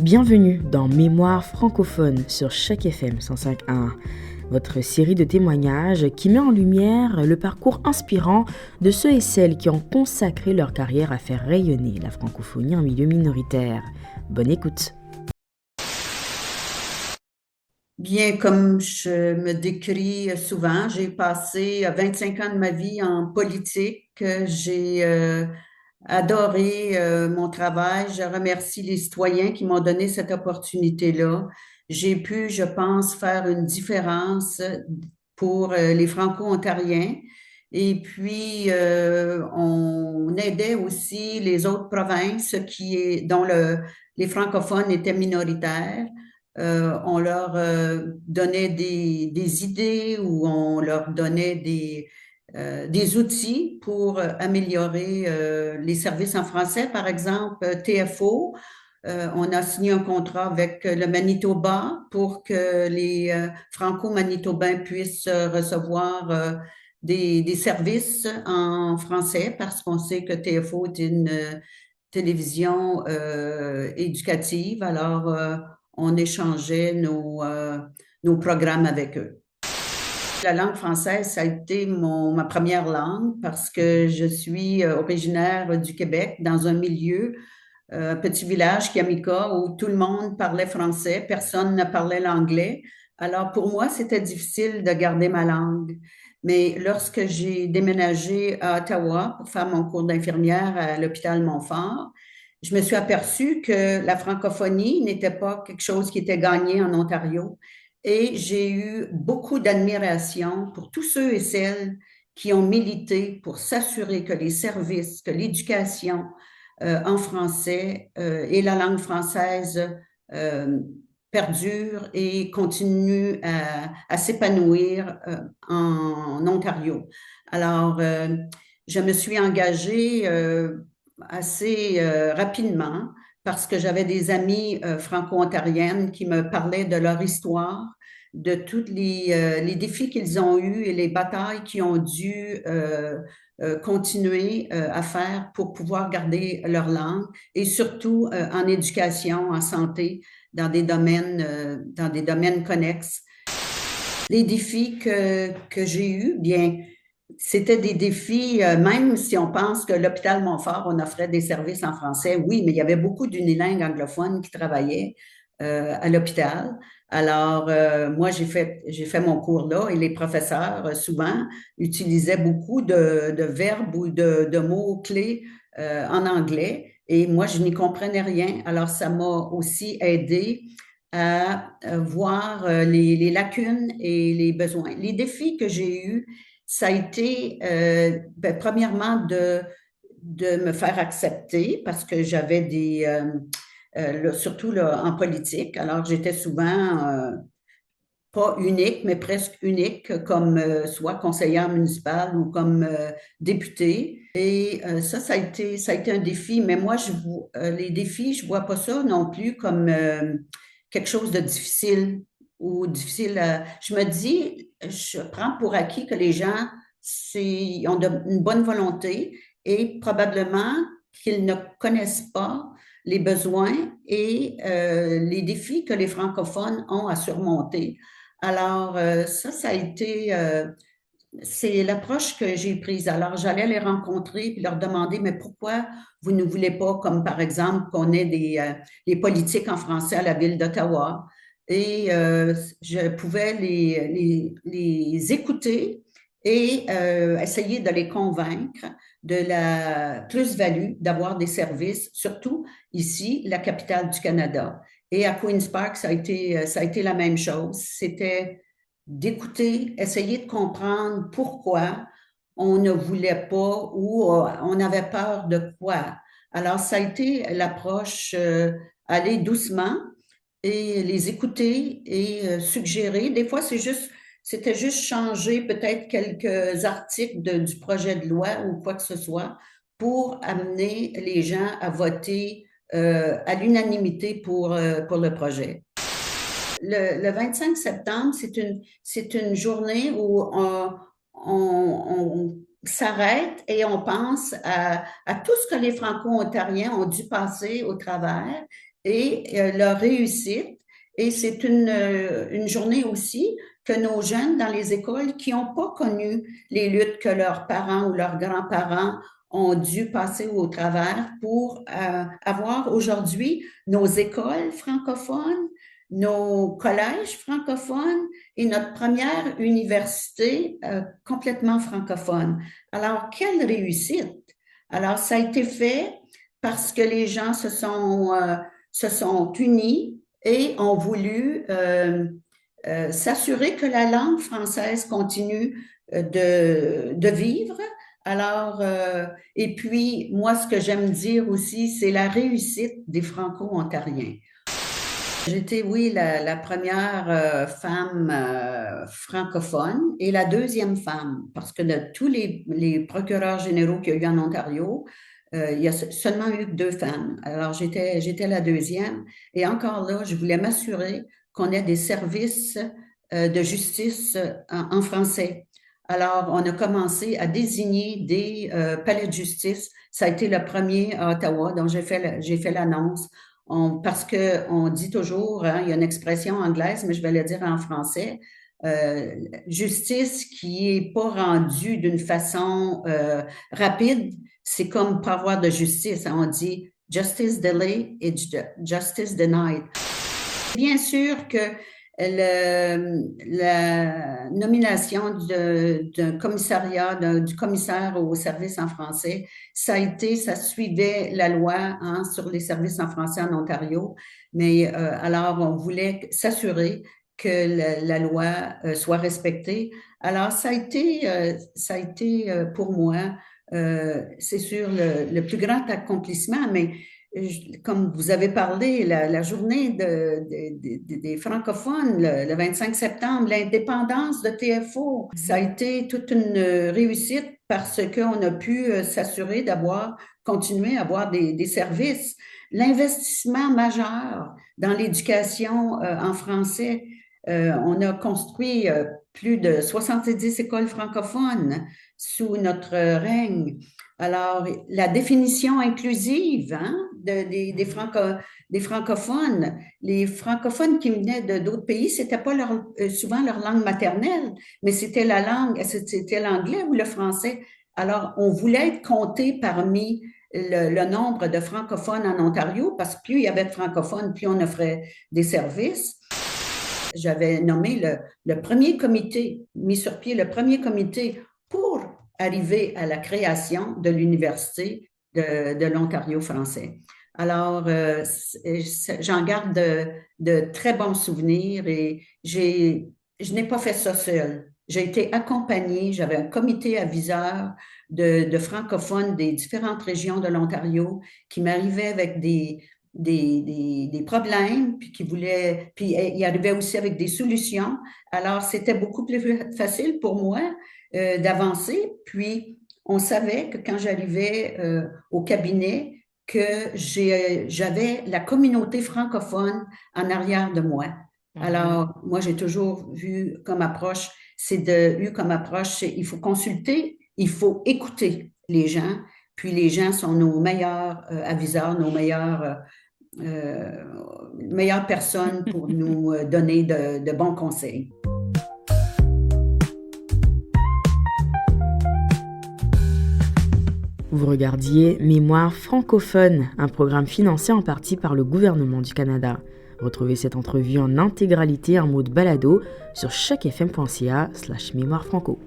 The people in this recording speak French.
Bienvenue dans Mémoire francophone sur Choc FM 105.1, votre série de témoignages qui met en lumière le parcours inspirant de ceux et celles qui ont consacré leur carrière à faire rayonner la francophonie en milieu minoritaire. Bonne écoute. Bien, comme je me décris souvent, j'ai passé 25 ans de ma vie en politique. J'ai adoré mon travail. Je remercie les citoyens qui m'ont donné cette opportunité-là. J'ai pu, je pense, faire une différence pour les Franco-Ontariens. Et puis, on aidait aussi les autres provinces dont les francophones étaient minoritaires. On leur donnait des idées ou on leur donnait des outils pour améliorer les services en français. Par exemple, TFO, on a signé un contrat avec le Manitoba pour que les Franco-Manitobains puissent recevoir des services en français parce qu'on sait que TFO est une télévision éducative. Alors, on échangeait nos programmes avec eux. La langue française, ça a été ma première langue parce que je suis originaire du Québec, dans un milieu, un petit village, Kiamika, où tout le monde parlait français, personne ne parlait l'anglais. Alors pour moi, c'était difficile de garder ma langue. Mais lorsque j'ai déménagé à Ottawa pour faire mon cours d'infirmière à l'hôpital Montfort, je me suis aperçue que la francophonie n'était pas quelque chose qui était gagné en Ontario. Et j'ai eu beaucoup d'admiration pour tous ceux et celles qui ont milité pour s'assurer que les services, que l'éducation en français et la langue française euh, perdure et continue à s'épanouir en Ontario. Alors, je me suis engagée assez rapidement parce que j'avais des amies franco-ontariennes qui me parlaient de leur histoire, de tous les défis qu'ils ont eus et les batailles qu'ils ont dû continuer à faire pour pouvoir garder leur langue et surtout en éducation, en santé, dans des domaines connexes. Les défis que j'ai eus, bien, c'était des défis, même si on pense que l'hôpital Montfort, on offrait des services en français, oui, mais il y avait beaucoup d'unilingues anglophones qui travaillaient à l'hôpital. Alors, moi, j'ai fait mon cours là et les professeurs, souvent, utilisaient beaucoup de verbes ou de mots-clés en anglais et moi, je n'y comprenais rien. Alors, ça m'a aussi aidé à voir les lacunes et les besoins. Les défis que j'ai eus, ça a été, premièrement, de me faire accepter parce que j'avais surtout là, en politique, alors j'étais souvent pas unique, mais presque unique comme soit conseillère municipale ou comme députée. Et ça a été un défi. Mais moi, les défis, je vois pas ça non plus comme quelque chose de difficile ou difficile. Je me dis, je prends pour acquis que les gens ils ont une bonne volonté et probablement qu'ils ne connaissent pas les besoins et les défis que les francophones ont à surmonter. Alors, ça a été, c'est l'approche que j'ai prise. Alors, j'allais les rencontrer puis leur demander, mais pourquoi vous ne voulez pas, comme par exemple, qu'on ait les politiques en français à la ville d'Ottawa? Et je pouvais les écouter et essayer de les convaincre de la plus-value d'avoir des services, surtout ici, la capitale du Canada. Et à Queen's Park, ça a été la même chose. C'était d'écouter, essayer de comprendre pourquoi on ne voulait pas ou on avait peur de quoi. Alors, ça a été l'approche aller doucement et les écouter et suggérer. Des fois, c'était juste changer peut-être quelques articles du projet de loi ou quoi que ce soit pour amener les gens à voter à l'unanimité pour le projet. Le 25 septembre, c'est une journée où on s'arrête et on pense à tout ce que les Franco-Ontariens ont dû passer au travers et leur réussite. Et c'est une journée aussi que nos jeunes dans les écoles qui n'ont pas connu les luttes que leurs parents ou leurs grands-parents ont dû passer au travers pour avoir aujourd'hui nos écoles francophones, nos collèges francophones et notre première université complètement francophone. Alors, quelle réussite! Alors, ça a été fait parce que les gens se sont unis et ont voulu s'assurer que la langue française continue de vivre. Alors, et puis, moi, ce que j'aime dire aussi, c'est la réussite des Franco-Ontariens. J'étais, oui, la première femme francophone et la deuxième femme, parce que de tous les procureurs généraux qu'il y a eu en Ontario, il y a seulement eu 2 femmes. Alors, j'étais la deuxième. Et encore là, je voulais m'assurer qu'on ait des services de justice en français. Alors, on a commencé à désigner des palais de justice. Ça a été le premier à Ottawa, donc j'ai fait l'annonce. Parce qu'on dit toujours, hein, il y a une expression anglaise, mais je vais le dire en français, justice qui est pas rendue d'une façon rapide, c'est comme pas avoir de justice. Hein. On dit justice delayed et justice denied. Bien sûr que la nomination d'un commissariat, du commissaire au service en français, ça suivait la loi hein, sur les services en français en Ontario, mais alors on voulait s'assurer que la loi soit respectée. Alors ça a été pour moi, c'est sûr, le plus grand accomplissement, mais comme vous avez parlé, la journée des francophones, le 25 septembre, l'indépendance de TFO, ça a été toute une réussite parce qu'on a pu s'assurer continuer à avoir des services. L'investissement majeur dans l'éducation en français, on a construit plus de 70 écoles francophones sous notre règne. Alors, la définition inclusive hein, des francophones, les francophones qui venaient d'autres pays, c'était pas souvent leur langue maternelle, mais c'était c'était l'anglais ou le français. Alors, on voulait être compté parmi le nombre de francophones en Ontario, parce que plus il y avait de francophones, plus on offrait des services. J'avais nommé le premier comité, mis sur pied le premier comité pour arriver à la création de l'Université de l'Ontario français. Alors, j'en garde de très bons souvenirs et je n'ai pas fait ça seule. J'ai été accompagnée, j'avais un comité aviseur de francophones des différentes régions de l'Ontario qui m'arrivaient avec des problèmes, puis puis il arrivait aussi avec des solutions. Alors, c'était beaucoup plus facile pour moi d'avancer. Puis, on savait que quand j'arrivais au cabinet, que j'avais la communauté francophone en arrière de moi. Alors, moi, j'ai toujours vu comme approche, il faut consulter, il faut écouter les gens, puis les gens sont nos meilleurs aviseurs, nos meilleures personnes pour nous donner de bons conseils. Vous regardiez Mémoire francophone, un programme financé en partie par le gouvernement du Canada. Retrouvez cette entrevue en intégralité en mode balado sur chacfm.ca/mémoire franco.